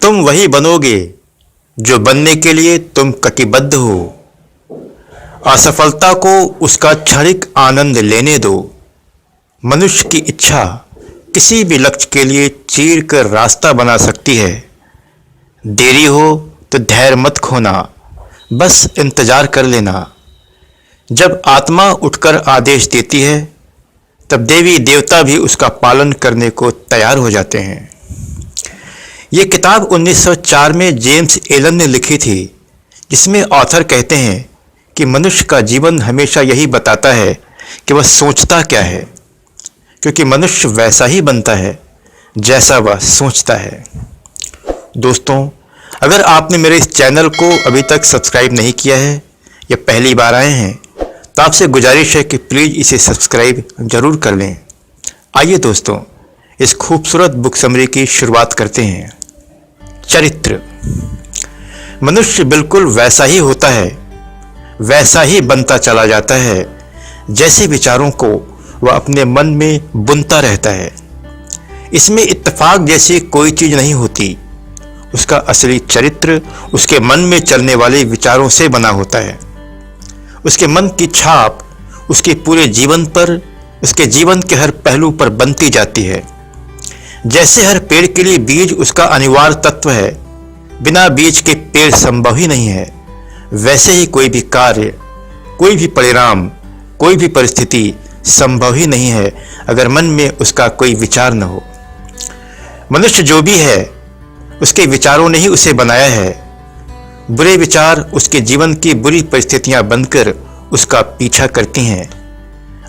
तुम वही बनोगे जो बनने के लिए तुम कटिबद्ध हो। असफलता को उसका क्षणिक आनंद लेने दो। मनुष्य की इच्छा किसी भी लक्ष्य के लिए चीर कर रास्ता बना सकती है। देरी हो तो धैर्य मत खोना, बस इंतजार कर लेना। जब आत्मा उठकर आदेश देती है तब देवी देवता भी उसका पालन करने को तैयार हो जाते हैं। ये किताब 1904 में जेम्स एलन ने लिखी थी, जिसमें ऑथर कहते हैं कि मनुष्य का जीवन हमेशा यही बताता है कि वह सोचता क्या है, क्योंकि मनुष्य वैसा ही बनता है जैसा वह सोचता है। दोस्तों, अगर आपने मेरे इस चैनल को अभी तक सब्सक्राइब नहीं किया है या पहली बार आए हैं तो आपसे गुजारिश है कि प्लीज़ इसे सब्सक्राइब जरूर कर लें। आइए दोस्तों, इस खूबसूरत बुक समरी की शुरुआत करते हैं। चरित्र। मनुष्य बिल्कुल वैसा ही होता है, वैसा ही बनता चला जाता है जैसे विचारों को वह अपने मन में बुनता रहता है। इसमें इत्तेफाक जैसी कोई चीज़ नहीं होती। उसका असली चरित्र उसके मन में चलने वाले विचारों से बना होता है। उसके मन की छाप उसके पूरे जीवन पर, उसके जीवन के हर पहलू पर बनती जाती है। जैसे हर पेड़ के लिए बीज उसका अनिवार्य तत्व है, बिना बीज के पेड़ संभव ही नहीं है, वैसे ही कोई भी कार्य, कोई भी परिणाम, कोई भी परिस्थिति संभव ही नहीं है अगर मन में उसका कोई विचार न हो। मनुष्य जो भी है उसके विचारों ने ही उसे बनाया है। बुरे विचार उसके जीवन की बुरी परिस्थितियां बनकर उसका पीछा करती हैं।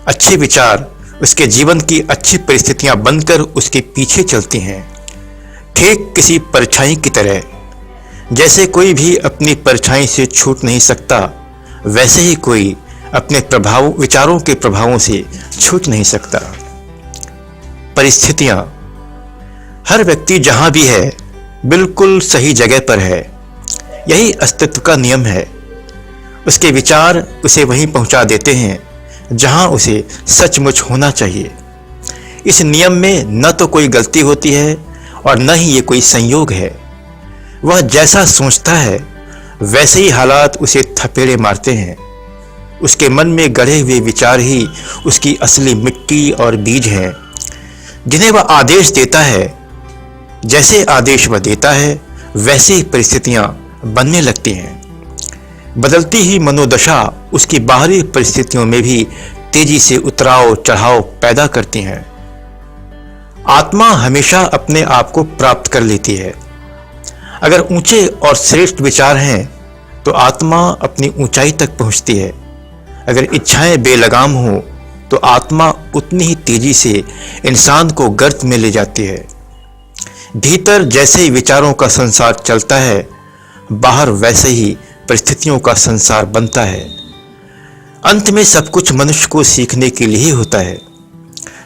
अच्छे विचार उसके जीवन की अच्छी परिस्थितियां बनकर उसके पीछे चलती हैं। ठीक किसी परछाई की तरह, जैसे कोई भी अपनी परछाई से छूट नहीं सकता, वैसे ही कोई अपने विचारों के प्रभावों से छूट नहीं सकता। परिस्थितियां। हर व्यक्ति जहां भी है बिल्कुल सही जगह पर है। यही अस्तित्व का नियम है। उसके विचार उसे वहीं पहुंचा देते हैं जहां उसे सचमुच होना चाहिए। इस नियम में न तो कोई गलती होती है और न ही ये कोई संयोग है। वह जैसा सोचता है वैसे ही हालात उसे थपेड़े मारते हैं। उसके मन में गढ़े हुए विचार ही उसकी असली मिट्टी और बीज हैं, जिन्हें वह आदेश देता है। जैसे आदेश वह देता है वैसे ही परिस्थितियां बनने लगती हैं। बदलती ही मनोदशा उसकी बाहरी परिस्थितियों में भी तेजी से उतराव चढ़ाव पैदा करती हैं। आत्मा हमेशा अपने आप को प्राप्त कर लेती है। अगर ऊंचे और श्रेष्ठ विचार हैं तो आत्मा अपनी ऊंचाई तक पहुंचती है। अगर इच्छाएं बेलगाम हो तो आत्मा उतनी ही तेजी से इंसान को गर्त में ले जाती है। भीतर जैसे ही विचारों का संसार चलता है, बाहर वैसे ही परिस्थितियों का संसार बनता है। अंत में सब कुछ मनुष्य को सीखने के लिए ही होता है।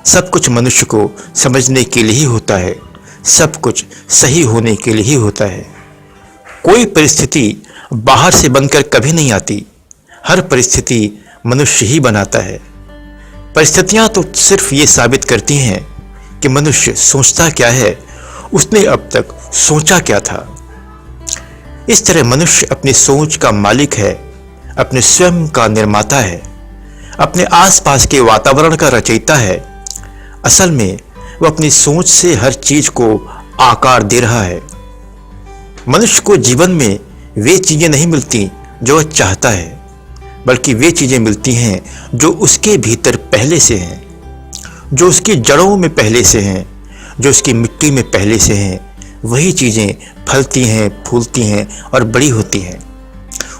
सब कुछ मनुष्य को समझने के लिए ही होता है। सब कुछ सही होने के लिए ही होता है। कोई परिस्थिति बाहर से बनकर कभी नहीं आती। हर परिस्थिति मनुष्य ही बनाता है। परिस्थितियां तो सिर्फ ये साबित करती हैं कि मनुष्य सोचता क्या है, उसने अब तक सोचा क्या था। इस तरह मनुष्य अपनी सोच का मालिक है, अपने स्वयं का निर्माता है, अपने आसपास के वातावरण का रचयिता है। असल में वह अपनी सोच से हर चीज को आकार दे रहा है। मनुष्य को जीवन में वे चीजें नहीं मिलती जो वह चाहता है, बल्कि वे चीजें मिलती हैं जो उसके भीतर पहले से हैं, जो उसकी जड़ों में पहले से हैं, जो उसकी मिट्टी में पहले से हैं। वही चीज़ें फलती हैं, फूलती हैं और बड़ी होती हैं।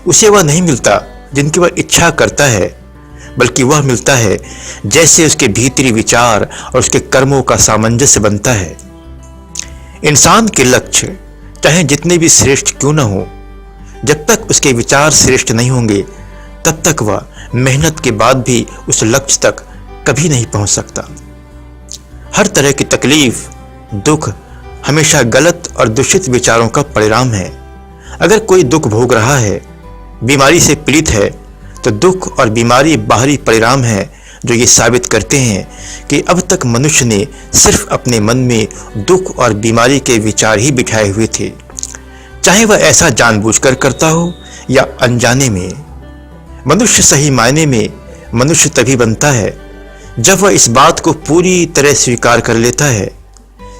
उसे वह नहीं मिलता जिनकी वह इच्छा करता है, बल्कि वह मिलता है जैसे उसके भीतरी विचार और उसके कर्मों का सामंजस्य बनता है। इंसान के लक्ष्य चाहे जितने भी श्रेष्ठ क्यों न हो, जब तक उसके विचार श्रेष्ठ नहीं होंगे तब तक वह मेहनत के बाद भी उस लक्ष्य तक कभी नहीं पहुंच सकता। हर तरह की तकलीफ, दुख हमेशा गलत और दूषित विचारों का परिणाम है। अगर कोई दुख भोग रहा है, बीमारी से पीड़ित है, तो दुख और बीमारी बाहरी परिणाम है जो ये साबित करते हैं कि अब तक मनुष्य ने सिर्फ अपने मन में दुख और बीमारी के विचार ही बिठाए हुए थे। चाहे वह ऐसा जानबूझकर करता हो या अनजाने में। मनुष्य सही मायने में मनुष्य तभी बनता है जब वह इस बात को पूरी तरह स्वीकार कर लेता है,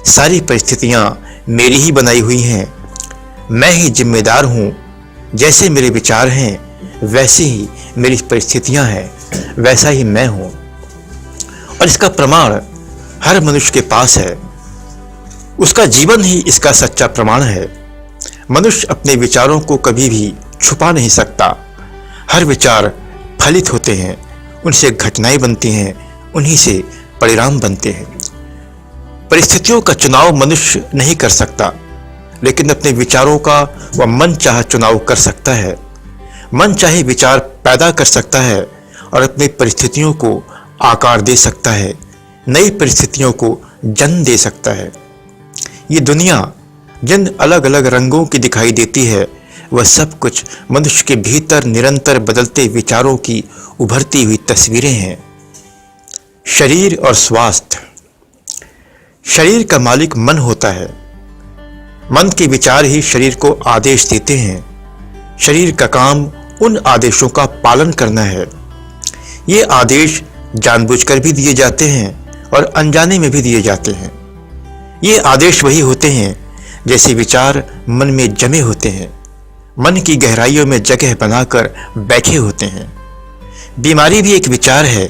सारी परिस्थितियां मेरी ही बनाई हुई हैं, मैं ही जिम्मेदार हूं। जैसे मेरे विचार हैं वैसी ही मेरी परिस्थितियां हैं, वैसा ही मैं हूं। और इसका प्रमाण हर मनुष्य के पास है। उसका जीवन ही इसका सच्चा प्रमाण है। मनुष्य अपने विचारों को कभी भी छुपा नहीं सकता। हर विचार फलित होते हैं, उनसे घटनाएं बनती हैं, उन्हीं से परिणाम बनते हैं। परिस्थितियों का चुनाव मनुष्य नहीं कर सकता, लेकिन अपने विचारों का वह मन चाह चुनाव कर सकता है। मन चाहे विचार पैदा कर सकता है और अपनी परिस्थितियों को आकार दे सकता है, नई परिस्थितियों को जन्म दे सकता है। ये दुनिया जिन अलग अलग रंगों की दिखाई देती है, वह सब कुछ मनुष्य के भीतर निरंतर बदलते विचारों की उभरती हुई तस्वीरें हैं। शरीर और स्वास्थ्य। शरीर का मालिक मन होता है। मन के विचार ही शरीर को आदेश देते हैं। शरीर का काम उन आदेशों का पालन करना है। ये आदेश जानबूझकर भी दिए जाते हैं और अनजाने में भी दिए जाते हैं। ये आदेश वही होते हैं जैसे विचार मन में जमे होते हैं, मन की गहराइयों में जगह बनाकर बैठे होते हैं। बीमारी भी एक विचार है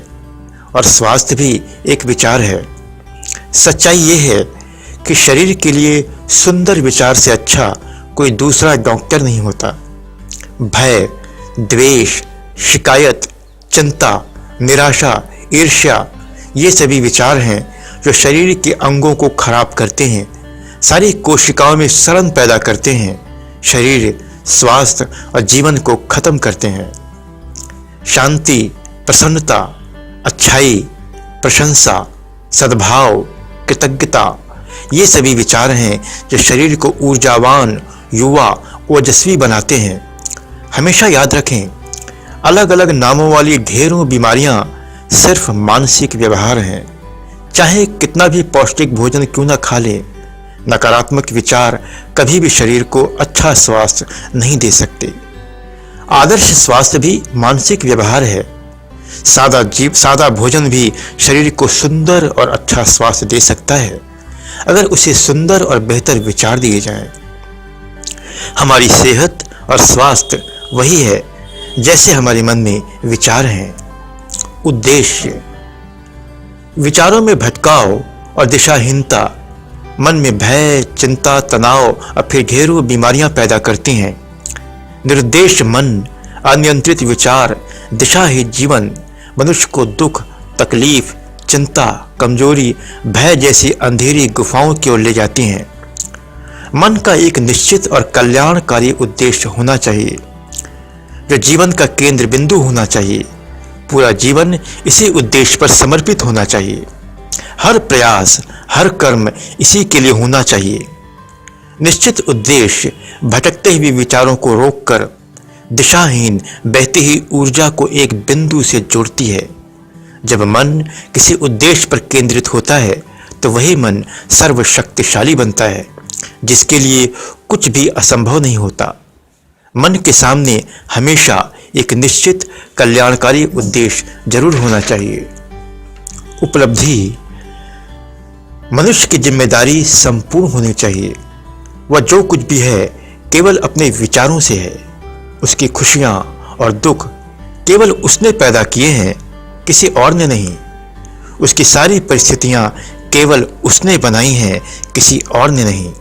और स्वास्थ्य भी एक विचार है। सच्चाई ये है कि शरीर के लिए सुंदर विचार से अच्छा कोई दूसरा डॉक्टर नहीं होता। भय, द्वेष, शिकायत, चिंता, निराशा, ईर्ष्या, ये सभी विचार हैं जो शरीर के अंगों को खराब करते हैं, सारी कोशिकाओं में सड़न पैदा करते हैं, शरीर, स्वास्थ्य और जीवन को खत्म करते हैं। शांति, प्रसन्नता, अच्छाई, प्रशंसा, सद्भाव, कृतज्ञता, ये सभी विचार हैं जो शरीर को ऊर्जावान, युवा, ओजस्वी बनाते हैं। हमेशा याद रखें, अलग अलग नामों वाली ढेरों बीमारियां सिर्फ मानसिक व्यवहार हैं। चाहे कितना भी पौष्टिक भोजन क्यों न खा ले, नकारात्मक विचार कभी भी शरीर को अच्छा स्वास्थ्य नहीं दे सकते। आदर्श स्वास्थ्य भी मानसिक व्यवहार है। सादा भोजन भी शरीर को सुंदर और अच्छा स्वास्थ्य दे सकता है, अगर उसे सुंदर और बेहतर विचार दिए जाएं। हमारी सेहत और स्वास्थ्य वही है जैसे हमारे मन में विचार हैं। उद्देश्य। विचारों में भटकाव और दिशाहीनता मन में भय, चिंता, तनाव और फिर ढेरों बीमारियां पैदा करती हैं। निर्देश मन, अनियंत्रित विचार, दिशाहीन जीवन मनुष्य को दुख, तकलीफ, चिंता, कमजोरी, भय जैसी अंधेरी गुफाओं की ओर ले जाती हैं। मन का एक निश्चित और कल्याणकारी उद्देश्य होना चाहिए जो जीवन का केंद्र बिंदु होना चाहिए। पूरा जीवन इसी उद्देश्य पर समर्पित होना चाहिए। हर प्रयास, हर कर्म इसी के लिए होना चाहिए। निश्चित उद्देश्य भटकते हुए विचारों को रोककर दिशाहीन बहती हुई ऊर्जा को एक बिंदु से जोड़ती है। जब मन किसी उद्देश्य पर केंद्रित होता है तो वही मन सर्वशक्तिशाली बनता है, जिसके लिए कुछ भी असंभव नहीं होता। मन के सामने हमेशा एक निश्चित कल्याणकारी उद्देश्य जरूर होना चाहिए। उपलब्धि। मनुष्य की जिम्मेदारी संपूर्ण होनी चाहिए। वह जो कुछ भी है केवल अपने विचारों से है। उसकी खुशियां और दुख केवल उसने पैदा किए हैं, किसी और ने नहीं। उसकी सारी परिस्थितियां केवल उसने बनाई हैं, किसी और ने नहीं।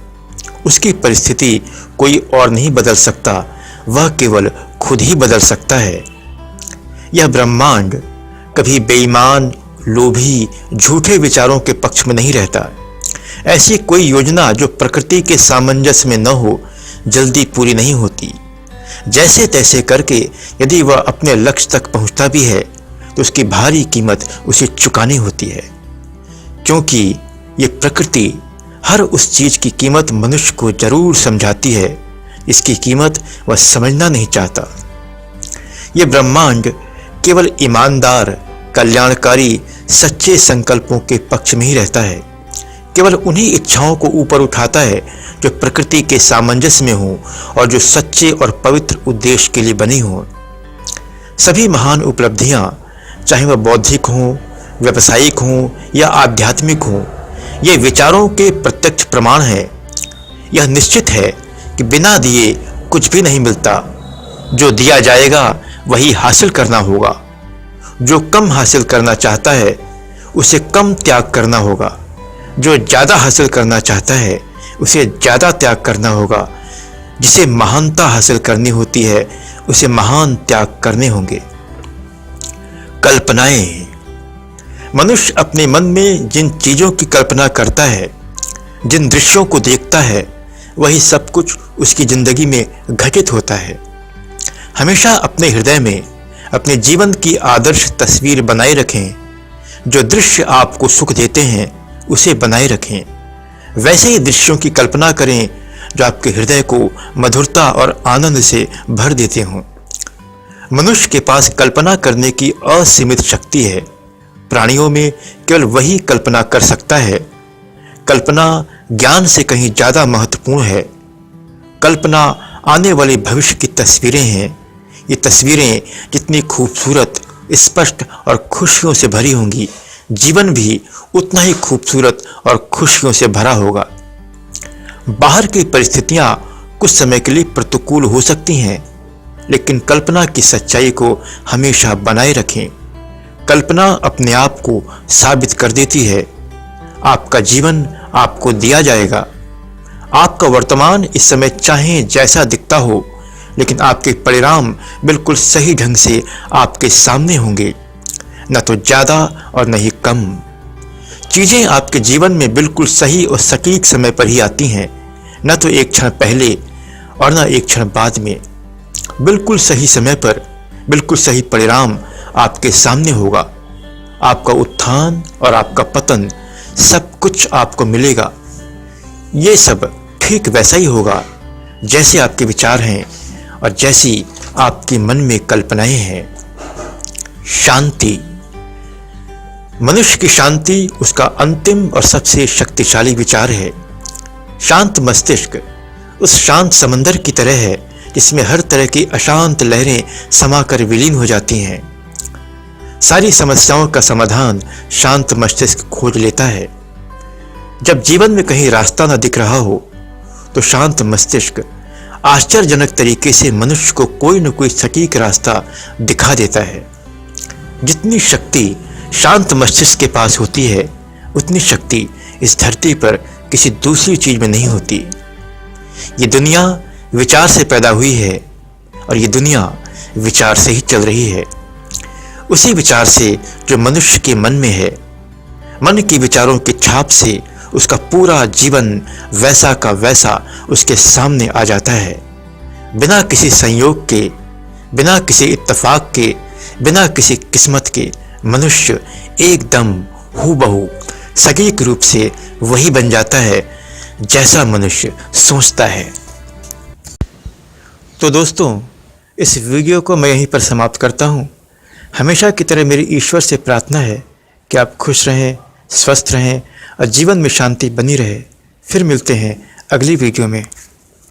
उसकी परिस्थिति कोई और नहीं बदल सकता, वह केवल खुद ही बदल सकता है। यह ब्रह्मांड कभी बेईमान, लोभी, झूठे विचारों के पक्ष में नहीं रहता। ऐसी कोई योजना जो प्रकृति के सामंजस्य में न हो, जल्दी पूरी नहीं होती। जैसे तैसे करके यदि वह अपने लक्ष्य तक पहुंचता भी है तो उसकी भारी कीमत उसे चुकानी होती है, क्योंकि ये प्रकृति हर उस चीज की कीमत मनुष्य को जरूर समझाती है, इसकी कीमत वह समझना नहीं चाहता। ये ब्रह्मांड केवल ईमानदार, कल्याणकारी, सच्चे संकल्पों के पक्ष में ही रहता है, केवल उन्हीं इच्छाओं को ऊपर उठाता है जो प्रकृति के सामंजस्य में हो और जो सच्चे और पवित्र उद्देश्य के लिए बनी हो। सभी महान उपलब्धियां, चाहे वह बौद्धिक हों, व्यावसायिक हों या आध्यात्मिक हों, ये विचारों के प्रत्यक्ष प्रमाण है। यह निश्चित है कि बिना दिए कुछ भी नहीं मिलता। जो दिया जाएगा वही हासिल करना होगा। जो कम हासिल करना चाहता है उसे कम त्याग करना होगा। जो ज़्यादा हासिल करना चाहता है उसे ज़्यादा त्याग करना होगा। जिसे महानता हासिल करनी होती है उसे महान त्याग करने होंगे। कल्पनाएं। मनुष्य अपने मन में जिन चीज़ों की कल्पना करता है, जिन दृश्यों को देखता है, वही सब कुछ उसकी जिंदगी में घटित होता है। हमेशा अपने हृदय में अपने जीवन की आदर्श तस्वीर बनाए रखें। जो दृश्य आपको सुख देते हैं उसे बनाए रखें। वैसे ही दृश्यों की कल्पना करें जो आपके हृदय को मधुरता और आनंद से भर देते हों। मनुष्य के पास कल्पना करने की असीमित शक्ति है। प्राणियों में केवल वही कल्पना कर सकता है। कल्पना ज्ञान से कहीं ज़्यादा महत्वपूर्ण है। कल्पना आने वाले भविष्य की तस्वीरें हैं। ये तस्वीरें जितनी खूबसूरत, स्पष्ट और खुशियों से भरी होंगी, जीवन भी उतना ही खूबसूरत और खुशियों से भरा होगा। बाहर की परिस्थितियां कुछ समय के लिए प्रतिकूल हो सकती हैं, लेकिन कल्पना की सच्चाई को हमेशा बनाए रखें। कल्पना अपने आप को साबित कर देती है। आपका जीवन आपको दिया जाएगा। आपका वर्तमान इस समय चाहे जैसा दिखता हो, लेकिन आपके परिणाम बिल्कुल सही ढंग से आपके सामने होंगे, न तो ज़्यादा और न ही कम। चीज़ें आपके जीवन में बिल्कुल सही और सटीक समय पर ही आती हैं, न तो एक क्षण पहले और न एक क्षण बाद में। बिल्कुल सही समय पर बिल्कुल सही परिणाम आपके सामने होगा। आपका उत्थान और आपका पतन सब कुछ आपको मिलेगा। ये सब ठीक वैसा ही होगा जैसे आपके विचार हैं और जैसी आपके मन में कल्पनाएं हैं। शांति। मनुष्य की शांति उसका अंतिम और सबसे शक्तिशाली विचार है। शांत मस्तिष्क उस शांत समंदर की तरह है जिसमें हर तरह की अशांत लहरें समाकर विलीन हो जाती हैं। सारी समस्याओं का समाधान शांत मस्तिष्क खोज लेता है। जब जीवन में कहीं रास्ता न दिख रहा हो तो शांत मस्तिष्क आश्चर्यजनक तरीके से मनुष्य को कोई न कोई सटीक रास्ता दिखा देता है। जितनी शक्ति शांत मस्तिष्क के पास होती है, उतनी शक्ति इस धरती पर किसी दूसरी चीज में नहीं होती। ये दुनिया विचार से पैदा हुई है और ये दुनिया विचार से ही चल रही है। उसी विचार से जो मनुष्य के मन में है। मन के विचारों की छाप से उसका पूरा जीवन वैसा का वैसा उसके सामने आ जाता है। बिना किसी संयोग के, बिना किसी इत्तेफाक के, बिना किसी किस्मत के मनुष्य एकदम हूबहू सटीक रूप से वही बन जाता है जैसा मनुष्य सोचता है। तो दोस्तों, इस वीडियो को मैं यहीं पर समाप्त करता हूँ। हमेशा की तरह मेरी ईश्वर से प्रार्थना है कि आप खुश रहें, स्वस्थ रहें और जीवन में शांति बनी रहे। फिर मिलते हैं अगली वीडियो में।